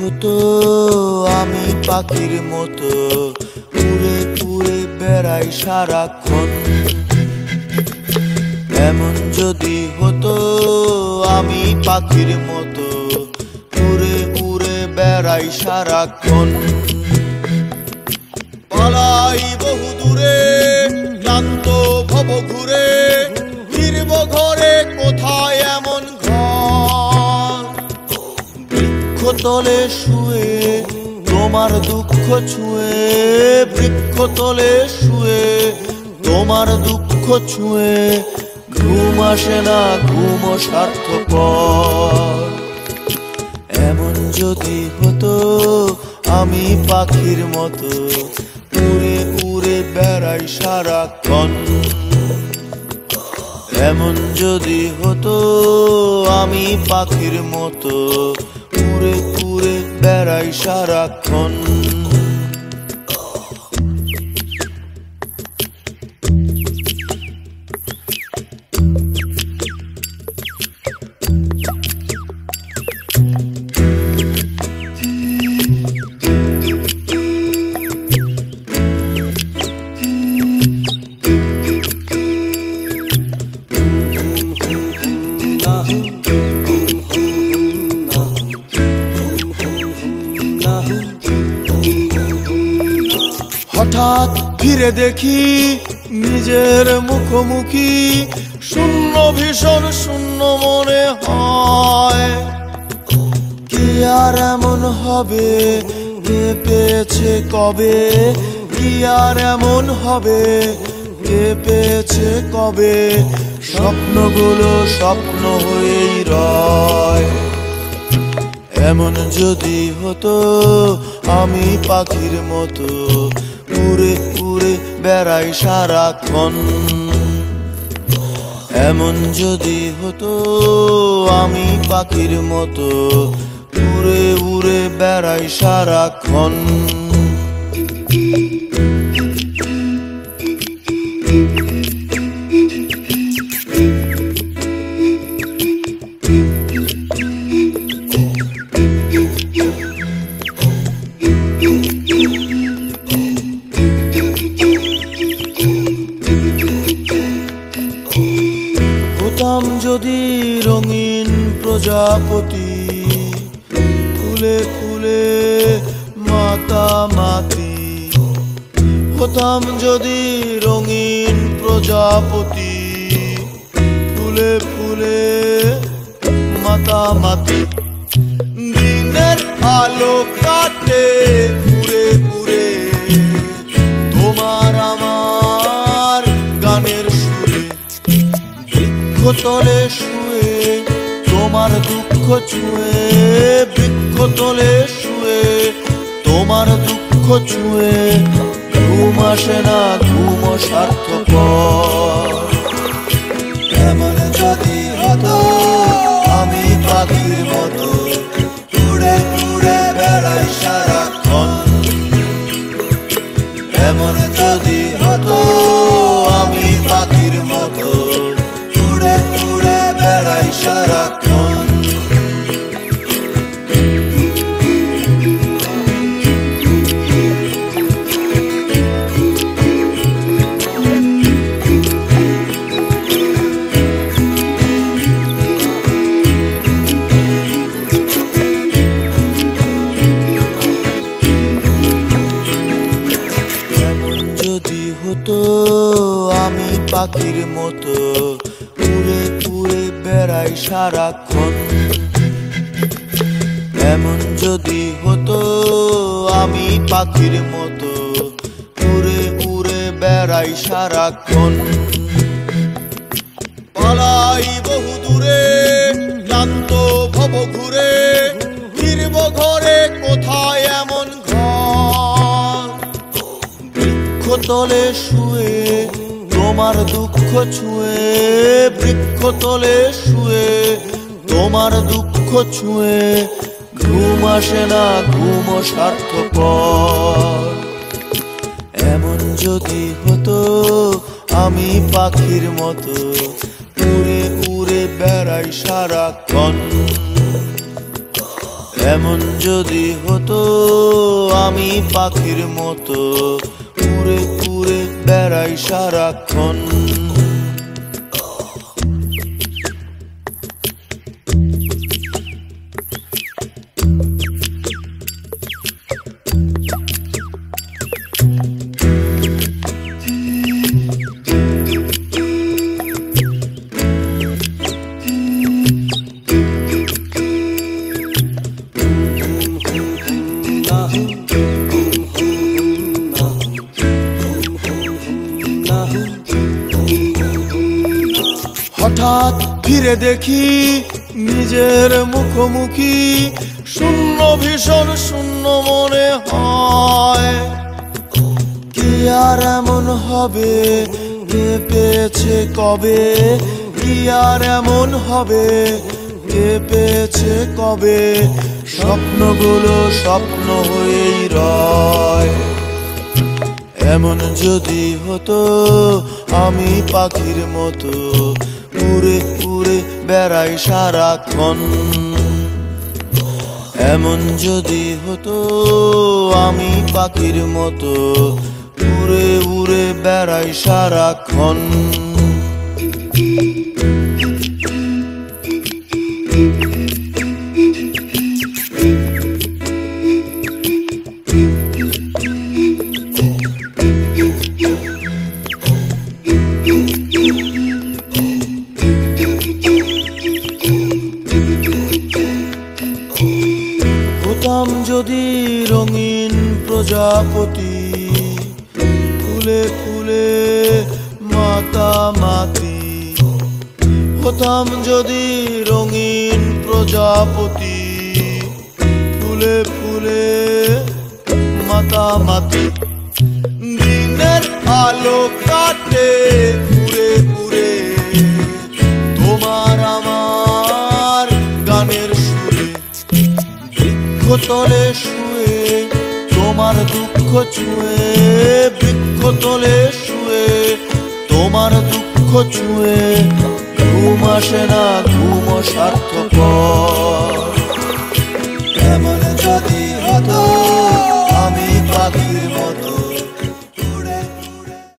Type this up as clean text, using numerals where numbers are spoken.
হতো আমি পাখির মতো উড়ে উড়ে বেড়াই সারাক্ষণ, এমন যদি হতো আমি পাখির মতো উড়ে উড়ে বেড়াই সারাক্ষণ। পালাই বহু দূরে ক্লান্ত ভব ঘুরে, ফিরব ঘরে কোথায় এমন ঘর। বৃক্ষতলে শুয়ে তোমার দুঃখ ছুঁয়ে, বৃক্ষতলে শুয়ে তোমার দুঃখ ছুঁয়ে, ঘুম আসে না ঘুম স্বার্থপর। এমন যদি হতো আমি পাখির মতো উড়ে উড়ে বেড়াই সারাক্ষণ, এমন যদি হতো আমি পাখির মতো উড়ে উড়ে বেড়াই সারাক্ষণ। হঠাৎ ফিরে দেখি নিজের মুখোমুখি, শূন্য ভীষণ শূন্য মনে হয়। কি আর এমন হবে কে পেয়েছে কবে, কি আর এমন হবে কে পেয়েছে কবে, স্বপ্নগুলো স্বপ্ন হয়েই রয়। এমন যদি হতো আমি পাখির মতো উড়ে উড়ে বেড়াই সারাক্ষণ, এমন যদি হতো আমি পাখির মতো উড়ে উড়ে বেড়াই সারাক্ষণ। হতাম যদি রঙিন প্রজাপতি, ফুলে ফুলে মাতামাতি। হতাম যদি রঙিন প্রজাপতি, ফুলে ফুলে মাতামাতি। দিনের আলো কাটে ঘুরে ঘুরে তোমার আমার গানের সুরে, বৃক্ষতলে শুয়ে তোমার দুঃখ ছুঁয়ে, বৃক্ষতলে শুয়ে তোমার দুঃখ ছুঁয়ে, ঘুম আসে না ঘুম স্বার্থপর। এমন যদি হতো আমি পাখির মতো উড়ে উড়ে বেড়াই সারাক্ষণ, এমন যদি হতো আমি পাখির মতো উড়ে উড়ে বেড়াই সারাক্ষণ। আমি পাখির মতো উড়ে উড়ে বেড়াই সারাক্ষণ, এমন যদি হতো আমি পাখির মতো উড়ে উড়ে বেড়াই সারাক্ষণ। পালাই বহু দূরে ক্লান্ত ভব ঘুরে, ফিরব ঘরে কোথায় এমন ঘর। বৃক্ষতলে শুয়ে তোমার দুঃখ ছুঁয়ে, বৃক্ষতলে শুয়ে তোমার দুঃখ ছুঁয়ে, ঘুম আসে না ঘুম স্বার্থপর। এমন যদি হতো আমি পাখির মতো উড়ে উড়ে বেড়াই সারাক্ষণ, এমন যদি হতো আমি পাখির মতো উড়ে উড়ে বেড়াই সারাক্ষণ। হঠাৎ ফিরে দেখি নিজের মুখোমুখি, শূন্য ভীষণ শূন্য মনে হয়। কি আর এমন হবে, কে পেয়েছে কবে, কি আর এমন হবে, কে পেয়েছে কবে, স্বপ্নগুলো স্বপ্ন হয়েই রয়। এমন যদি হতো আমি পাখির মতো উড়ে উড়ে বেড়াই সারাক্ষণ। এমন যদি হতো আমি পাখির মতো উড়ে উড়ে বেড়াই সারাক্ষণ। হতাম যদি রঙিন প্রজাপতি, ফুলে ফুলে মাতামাতি। হতাম যদি রঙিন প্রজাপতি, ফুলে ফুলে মাতামাতি। দিনের আলো কাটে ঘুরে ঘুরে তোমার আমার গানের সুরে। বৃক্ষতলে শুয়ে তোমার দুঃখ ছুঁয়ে, বৃক্ষতলে শুয়ে তোমার দুঃখ ছুঁয়ে। ঘুম আসে না, ঘুম সার্থকর। এমন যদি হতো আমি পাখির মতো